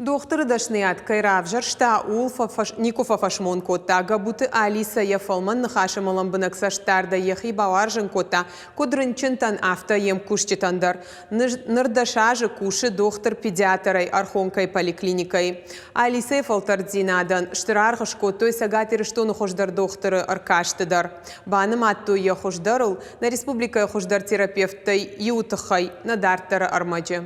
Доктор Дашният Кайравжар шта Улфа Никуфа Фашмон кота габуты Алиса Ефалман нахашамалам бынаксаштарда ехи баваржен кота кудрынчынтан авто ем кушчитандар нырдашажы куши доктор педиатрой архонкой поликлиникой. Алиса Ефалтардзинадан штырархаш котой сагатир штону хождар докторы аркаштыдар. Баным атту ехождарыл на республика ехождар терапевтой Ютахай на дартара армаджи.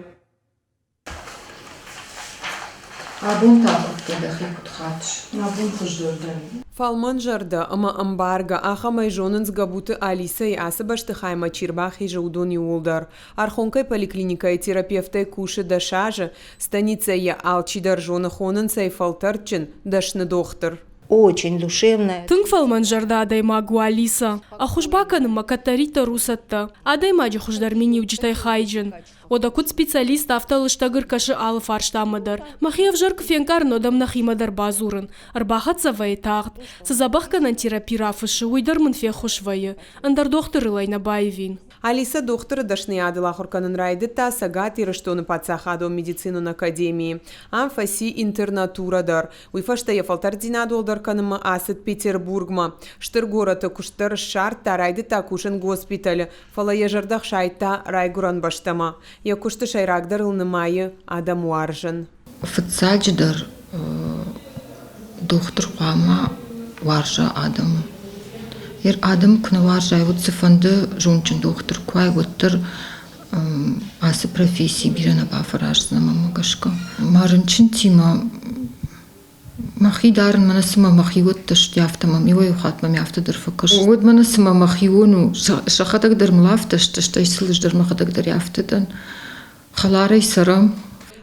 Фалман жарда, ама амбарга, аха майжонынс габуты Алиса и асабашты хайма чирбах и жаудони улдар. Архонкай поликлиника и терапевтай куши дашажа, станица я алчидар жона хонынса и фалтарчин, дашны доктор. Очень душевная. Тынк фалман жарда адайма гу Алиса. А хушбаканым макатарита русатта. Адайма джи хушдармини уджитай хайджин. Одакут специалист автолыштагыр каши алы фарштамадар. Махиев жарк фенкар нодам нахимадар базурын. Арбахат савай тағт. Сазабахканан терапирафышы уйдар мынфе хушвайы. Андар докторы лайна байвин. Алиса доктора дашны адыла хурканын райдыта сагат ирыштоны пацахадо медицину на академии. Амфаси интернатурадар. Уйфашта ефалтардинадол дарканыма асыт Петербургма. Штыргората куштар шарта райдыта кушын госпиталь. Фала ежардах шайта райгуран баштама. Якушты шайрагдар ылнымайы адам уаржын. Фыцадждар доктор қама варжа адам. Ер адам күні варжа вот цифанды жончын доктор квай воттыр асы профессии бирана бафаражсына мамагашка. Марынчын тима махи дарын манасыма махи вот ташти автомам его юхатмам яфтыдыр факаш. Вот манасыма махи вону шахатагдыр млафташ таштай сылыждыр махатагдыр яфтыдан. Халарай сарам.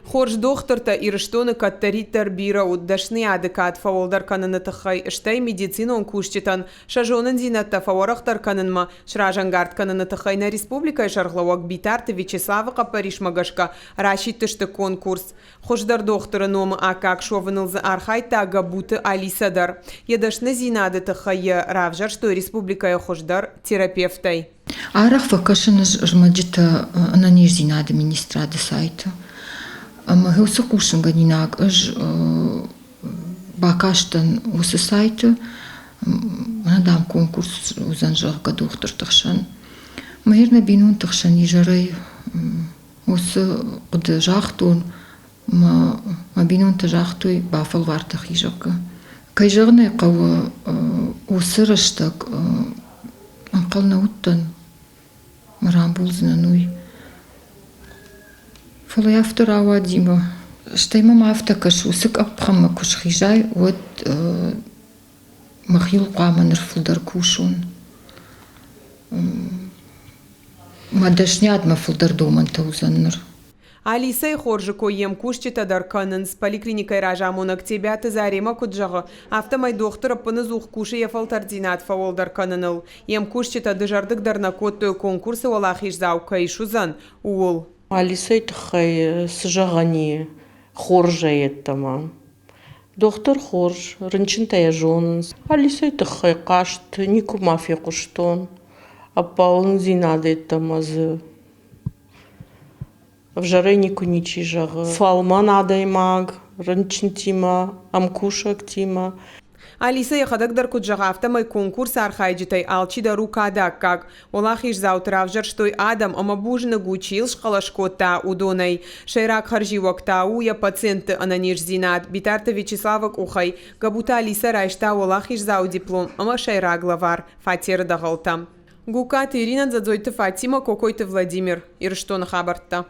Хорж докторта ирыштоны каттаритар бира уддашны адыкат фаволдар канынытыхай штай медицинон кушчитан шажонын зинатта фаворахтар канынма шражангард канынытыхай на республика шарглауак битарты Вячеслава Капаришмагашка рашиттышты конкурс. Хождар докторы номы акак шовынылзы архайта габуты Алисадар. Едашны зинадытыхай равжар, что республика хождар терапевтай. Арах факашын жмаджита ананир зинад администрады сайта. Ама хелса кушан гадинак аж бакаштан усы сайты надам конкурс узанжага доктор тахшан. Махирна бинун тахшан ижарай усы куды жахтун ма бинун тажахтуй бафал вартах ижака. Кайжагнай кава усы раштак анкална уттан марам булзна нуй. Фала яфтыр ауа дима. Штаймам автокаш усык апхама куш хижай вот махил қаманыр фулдар кушун. Мадашнят ма фулдар доман таузанныр. Алиса и хоржы коем кушчита дарканын с поликлиникой ражамонак тебя ты зарема куджага. Автомай доктора пынызух куши ефалтардинат фавол дарканыныл. Ем кушчита дыжардык дарнакоттую конкурсы олахиш заука и шузан уол. Алиса тахай сжагани хоржа еттама. Доктор хорж рынчынта я жонынс. Алиса тахай кашт нику мафия куштон. Апаун зинады еттамазы. В жаре нику ничи жага. Фалман адаймаг рынчынтима амкушак тима. Алиса ехадагдар куджага автомай конкурс архайджитай алчида рукадак как олахиш заутравжар штой адам ама бужны гучил шкалашкота удонай шайрак харживакта уя пациенты ананиш зинат битарта Вячеслава ухай габута Алиса райшта олахиш зау диплом ама шайрак главар фатир дагалтам. Гукат Ирина Дзадзойты Фатима Кокойты Владимир Ирштона Хабарта.